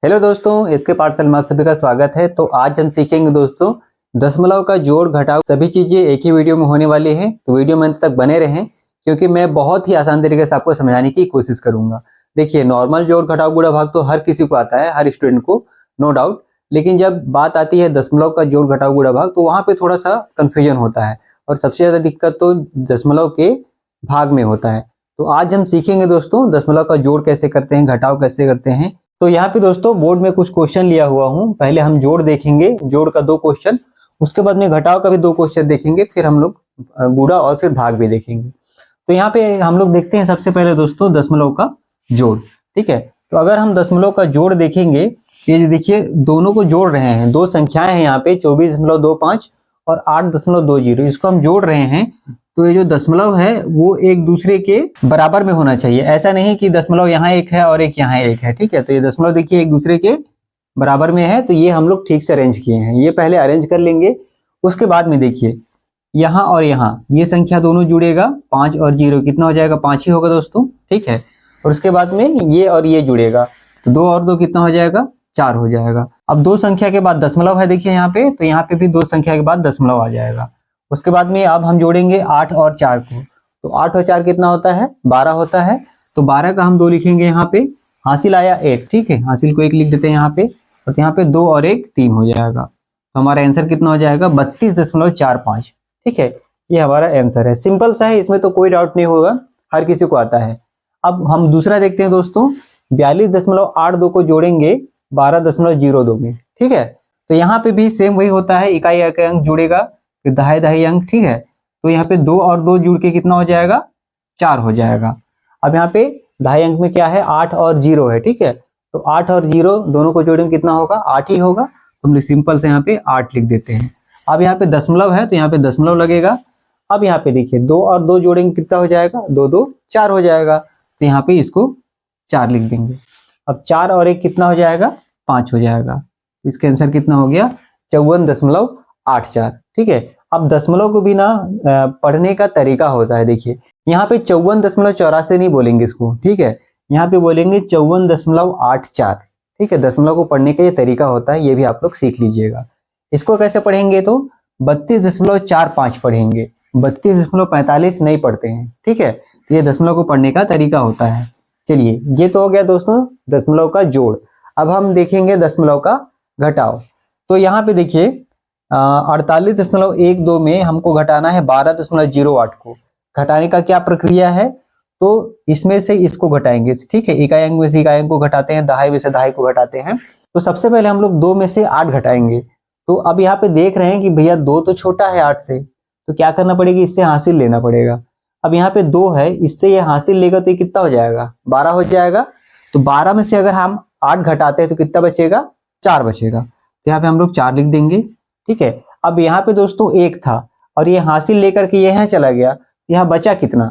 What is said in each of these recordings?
Hello दोस्तों, इसके पाठशाल में आप सभी का स्वागत है। तो आज हम सीखेंगे दोस्तों दशमलव का जोड़ घटाव सभी चीजें एक ही वीडियो में होने वाली है। तो वीडियो में अंत तक बने रहें क्योंकि मैं बहुत ही आसान तरीके से आपको समझाने की कोशिश करूंगा। देखिए, नॉर्मल जोड़ घटाव गुणा भाग तो हर किसी को आता है, हर स्टूडेंट को, नो डाउट। लेकिन जब बात आती है दशमलव का जोड़ घटाव गुणा भाग तो वहां पे थोड़ा सा कंफ्यूजन होता है और सबसे ज्यादा दिक्कत तो दशमलव के भाग में होता है। तो आज हम सीखेंगे दोस्तों दशमलव का जोड़ कैसे करते हैं, घटाव कैसे करते हैं। तो यहाँ पे दोस्तों बोर्ड में कुछ क्वेश्चन लिया हुआ हूँ। पहले हम जोड़ देखेंगे, जोड़ का 2 क्वेश्चन, उसके बाद में घटाव का भी 2 क्वेश्चन देखेंगे, फिर हम लोग गुणा और फिर भाग भी देखेंगे। तो यहाँ पे हम लोग देखते हैं सबसे पहले दोस्तों दशमलव का जोड़। ठीक है, तो अगर हम दशमलव का जोड़ देखेंगे, ये देखिए दोनों को जोड़ रहे हैं, 2 संख्याएं हैं यहाँ पे 24.25 और 8.20, इसको हम जोड़ रहे हैं। तो ये जो दशमलव है वो एक दूसरे के बराबर में होना चाहिए। ऐसा नहीं कि दशमलव यहाँ एक है और एक यहाँ एक है। ठीक है, तो ये दशमलव देखिए एक दूसरे के बराबर में है, तो ये हम लोग ठीक से अरेंज किए हैं। ये पहले अरेंज कर लेंगे, उसके बाद में देखिए यहाँ और यहाँ ये संख्या दोनों जुड़ेगा, 5 और 0 कितना हो जाएगा, 5 ही होगा दोस्तों। ठीक है, और उसके बाद में ये और ये जुड़ेगा, तो 2 और 2 कितना हो जाएगा, 4 हो जाएगा। अब 2 संख्या के बाद दशमलव है, देखिए यहाँ पे, तो यहाँ पे भी 2 संख्या के बाद दशमलव आ जाएगा। उसके बाद में अब हम जोड़ेंगे 8 और 4 को, तो 8 और 4 कितना होता है, 12 होता है। तो 12 का हम 2 लिखेंगे यहाँ पे, हासिल आया 1। ठीक है, हासिल को 1 लिख देते हैं यहाँ पे, और यहाँ पे 2 और 1 3 हो जाएगा। तो हमारा आंसर कितना हो जाएगा, 32.45। ठीक है, ये हमारा आंसर है। सिंपल सा है, इसमें तो कोई डाउट नहीं होगा, हर किसी को आता है। अब हम दूसरा देखते हैं दोस्तों, 42.82 को जोड़ेंगे 12.02 में। ठीक है, तो यहाँ पे भी सेम वही होता है, इकाई अंक जुड़ेगा, फिर दहाई अंक। ठीक है, तो यहाँ पे 2 और 2 जुड़ के कितना हो जाएगा, 4 हो जाएगा। अब यहाँ पे दहाई अंक में क्या है, 8 और 0 है। ठीक है, तो 8 और 0 दोनों को जोड़ेंगे कितना होगा, 8 ही होगा। तो हम लोग सिंपल से यहाँ पे 8 लिख देते हैं। अब यहाँ पे दशमलव है तो यहाँ पे दशमलव लगेगा। अब यहाँ पे देखिए 2 और 2 जोड़ेंगे कितना हो जाएगा, 2 2 4 हो जाएगा। तो यहाँ पे इसको 4 लिख देंगे। अब 4 और 1 कितना हो जाएगा, 5 हो जाएगा। इसका आंसर कितना हो गया, 54.84। ठीक है, अब दशमलव को भी ना पढ़ने का तरीका होता है। देखिए यहाँ पे 54.84 नहीं बोलेंगे इसको। ठीक है, यहाँ पे बोलेंगे 54.84। ठीक है, दशमलव को पढ़ने का ये तरीका होता है, ये भी आप लोग सीख लीजिएगा। इसको कैसे पढ़ेंगे, तो 32.45 पढ़ेंगे, 32.45 नहीं पढ़ते हैं। ठीक है, तो ये दशमलव को पढ़ने का तरीका होता है। चलिए, ये तो हो गया दोस्तों दशमलव का जोड़। अब हम देखेंगे दशमलव का घटाव। तो यहाँ पे देखिए 48.12 में हमको घटाना है 12.08 को। घटाने का क्या प्रक्रिया है, तो इसमें से इसको घटाएंगे। ठीक है, इकाई अंक में से इकाई अंक को घटाते हैं, दहाई में से दहाई को घटाते हैं। तो सबसे पहले हम लोग 2 में से 8 घटाएंगे। तो अब यहाँ पे देख रहे हैं कि भैया 2 तो छोटा है 8 से, तो क्या करना पड़ेगा, इससे हासिल लेना पड़ेगा। अब यहाँ पे 2 है, इससे ये हासिल लेगा तो ये कितना हो जाएगा, 12 हो जाएगा। तो 12 में से अगर हम 8 घटाते हैं तो कितना बचेगा, 4 बचेगा। तो यहाँ पे हम लोग 4 लिख देंगे। ठीक है, अब यहाँ पे दोस्तों 1 था और ये हासिल लेकर के यहाँ चला गया, यहाँ बचा कितना,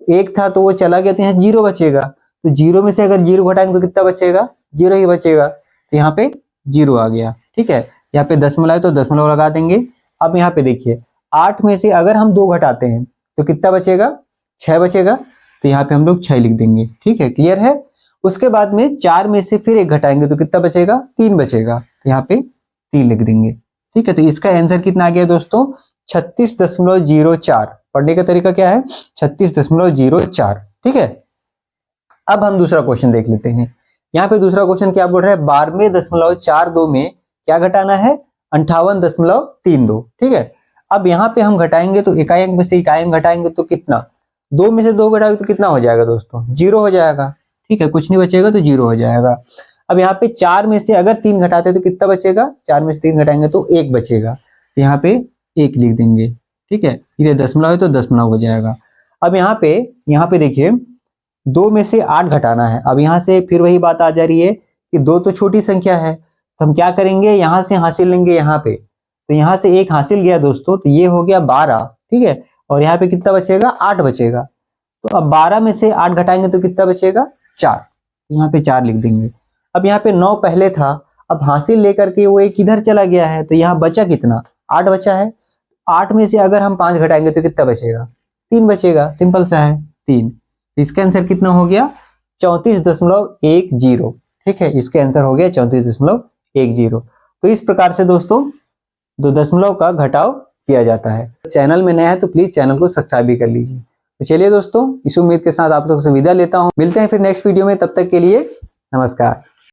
1 था तो वो चला गया, तो यहाँ 0 बचेगा। तो 0 में से अगर 0 घटाएंगे तो कितना बचेगा, 0 ही बचेगा। तो यहाँ पे 0 आ गया। ठीक है, यहाँ पे दशमलव है तो दशमलव लगा देंगे। अब यहाँ पे देखिए 8 में से अगर हम 2 घटाते हैं तो कितना बचेगा, 6 बचेगा। तो यहाँ पे हम लोग 6 लिख देंगे। ठीक है, क्लियर है। उसके बाद में 4 में से फिर 1 घटाएंगे तो कितना बचेगा, 3 बचेगा। तो यहाँ पे 3 लिख देंगे। ठीक है, तो इसका आंसर कितना आ गया दोस्तों, 36.04। पढ़ने का तरीका क्या है, 36.04। ठीक है, अब हम दूसरा क्वेश्चन देख लेते हैं। यहाँ पे दूसरा क्वेश्चन क्या बोल रहा है, 92.42 में क्या घटाना है, 58.32। ठीक है, अब यहाँ पे हम घटाएंगे तो इकाई अंक में से इकाई अंक घटाएंगे तो कितना, 2 में से 2 घटाएंगे तो कितना हो जाएगा दोस्तों, 0 हो जाएगा। ठीक है, कुछ नहीं बचेगा तो 0 हो जाएगा। अब यहाँ पे 4 में से अगर 3 घटाते तो कितना बचेगा, 4 में से 3 घटाएंगे तो 1 बचेगा। तो यहाँ पे 1 लिख देंगे। ठीक है, ये दशमलव है तो दशमलव हो जाएगा। अब यहाँ पे देखिए 2 में से 8 घटाना है। अब यहाँ से फिर वही बात आ जा रही है कि 2 तो छोटी संख्या है, तो हम क्या करेंगे, यहाँ से हासिल लेंगे यहाँ पे। तो यहाँ से 1 हासिल गया दोस्तों, तो ये हो गया 12। ठीक है, और यहाँ पे कितना बचेगा, 8 बचेगा। तो अब 12 में से 8 घटाएंगे तो कितना बचेगा, 4। यहाँ पे 4 लिख देंगे। अब यहाँ पे 9 पहले था, अब हासिल लेकर के वो 1 इधर चला गया है, तो यहाँ बचा कितना, 8 बचा है। 8 में से अगर हम 5 घटाएंगे तो कितना बचेगा, 3 बचेगा। सिंपल सा है, 3। इसका आंसर कितना हो गया, 34.10। ठीक है, इसके आंसर हो गया 34.10। तो इस प्रकार से दोस्तों दो दशमलव का घटाव किया जाता है। चैनल में नया है तो प्लीज चैनल को सब्सक्राइब भी कर लीजिए। तो चलिए दोस्तों, इस उम्मीद के साथ आप लोग से विदा लेता हूं। मिलते हैं फिर नेक्स्ट वीडियो में, तब तक के लिए नमस्कार।